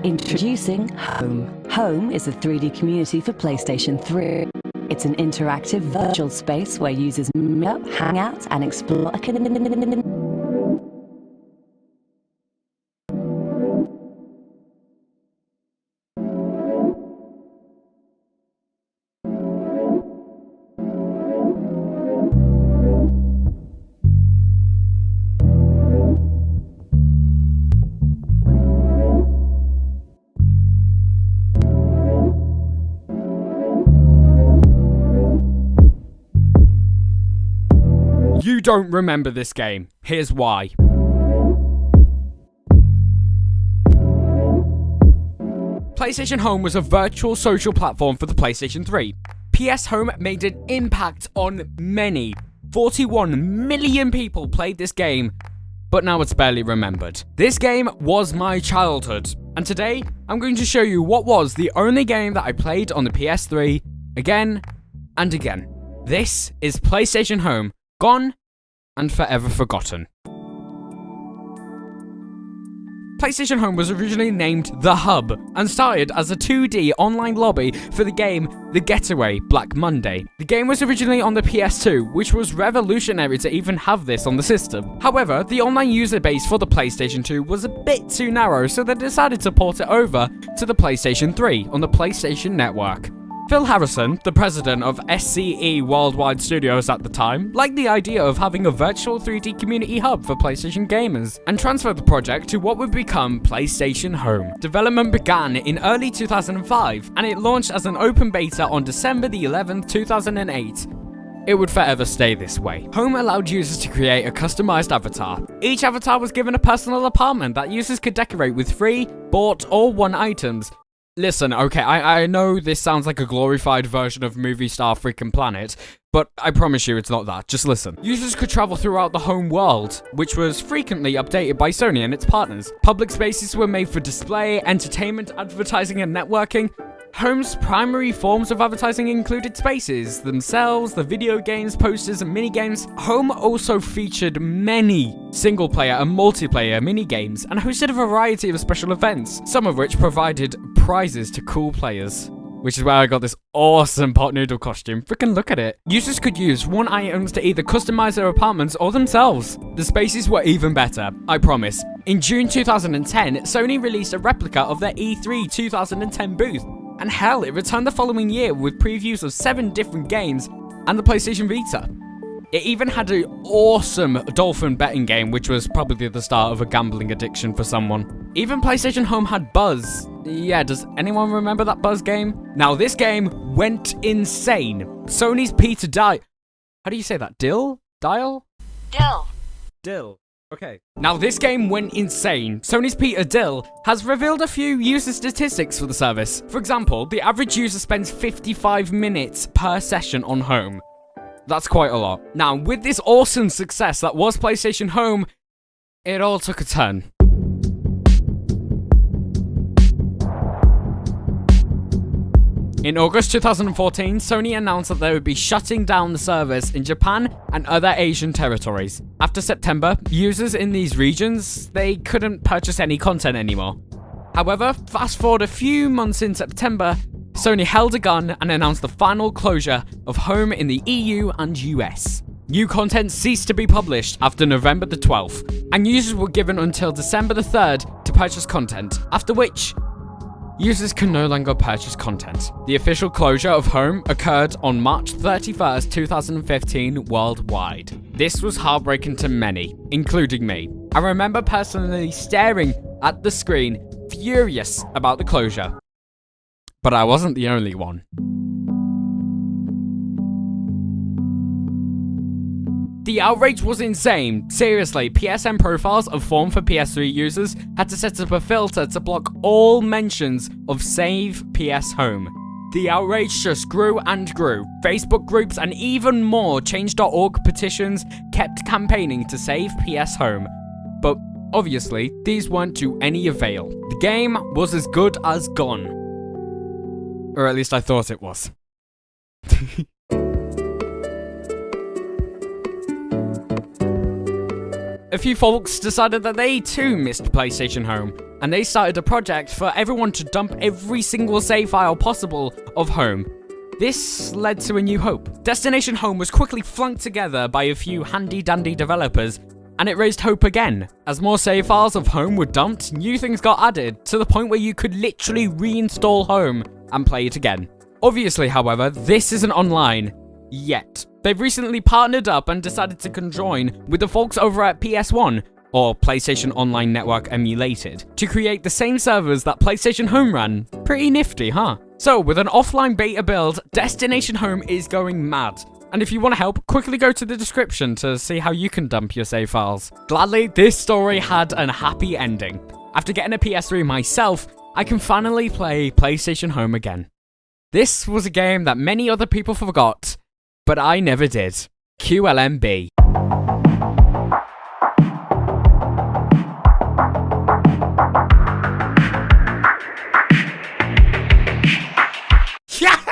Introducing Home. Home is a 3D community for PlayStation 3. It's an interactive virtual space where users meet up, hang out, and explore. You don't remember this game. Here's why. PlayStation Home was a virtual social platform for the PlayStation 3. PS Home made an impact on many. 41 million people played this game, but now it's barely remembered. This game was my childhood, and today I'm going to show you what was the only game that I played on the PS3 again and again. This is PlayStation Home, gone and forever forgotten. PlayStation Home was originally named The Hub and started as a 2D online lobby for the game The Getaway Black Monday. The game was originally on the PS2, which was revolutionary to even have this on the system. However, the online user base for the PlayStation 2 was a bit too narrow, so they decided to port it over to the PlayStation 3 on the PlayStation Network. Phil Harrison, the president of SCE Worldwide Studios at the time, liked the idea of having a virtual 3D community hub for PlayStation gamers and transferred the project to what would become PlayStation Home. Development began in early 2005 and it launched as an open beta on December the 11th, 2008. It would forever stay this way. Home allowed users to create a customized avatar. Each avatar was given a personal apartment that users could decorate with free, bought, or won items. Listen, okay, I know this sounds like a glorified version of Movie Star Freaking Planet, but I promise you it's not that. Just listen. Users could travel throughout the home world, which was frequently updated by Sony and its partners. Public spaces were made for display, entertainment, advertising, and networking. Home's primary forms of advertising included spaces themselves, the video games, posters, and minigames. Home also featured many single-player and multiplayer minigames and hosted a variety of special events, some of which provided prizes to cool players. Which is where I got this awesome pot noodle costume. Freaking look at it. Users could use one items to either customize their apartments or themselves. The spaces were even better, I promise. In June 2010, Sony released a replica of their E3 2010 booth. And hell, it returned the following year with previews of 7 different games and the PlayStation Vita. It even had an awesome dolphin betting game, which was probably the start of a gambling addiction for someone. Even PlayStation Home had Buzz. Yeah, does anyone remember that Buzz game? Now, this game went insane. Sony's Peter Dial. How do you say that? Dill? Dill. Okay. Now, this game went insane. Sony's Peter Dill has revealed a few user statistics for the service. For example, the average user spends 55 minutes per session on Home. That's quite a lot. Now, with this awesome success that was PlayStation Home, it all took a turn. In August 2014, Sony announced that they would be shutting down the service in Japan and other Asian territories. After September, users in these regions, they couldn't purchase any content anymore. However, fast forward a few months in September, Sony held a gun and announced the final closure of Home in the EU and US. New content ceased to be published after November the 12th, and users were given until December the 3rd to purchase content, after which users can no longer purchase content. The official closure of Home occurred on March 31st, 2015 worldwide. This was heartbreaking to many, including me. I remember personally staring at the screen, furious about the closure. But I wasn't the only one. The outrage was insane. Seriously, PSN profiles of Form for PS3 users had to set up a filter to block all mentions of Save PS Home. The outrage just grew and grew. Facebook groups and even more Change.org petitions kept campaigning to save PS Home. But obviously, these weren't to any avail. The game was as good as gone. Or at least I thought it was. a few folks decided that they too missed PlayStation Home, and they started a project for everyone to dump every single save file possible of Home. This led to a new hope. Destination Home was quickly flunked together by a few handy-dandy developers, and it raised hope again. As more save files of Home were dumped, new things got added, to the point where you could literally reinstall Home and play it again. Obviously, however, this isn't online yet. They've recently partnered up and decided to conjoin with the folks over at PS1, or PlayStation Online Network Emulated, to create the same servers that PlayStation Home ran. Pretty nifty, huh? So, with an offline beta build, Destination Home is going mad. And if you want to help, quickly go to the description to see how you can dump your save files. Gladly, this story had a happy ending. After getting a PS3 myself, I can finally play PlayStation Home again. This was a game that many other people forgot, but I never did. QLMB. Yeah!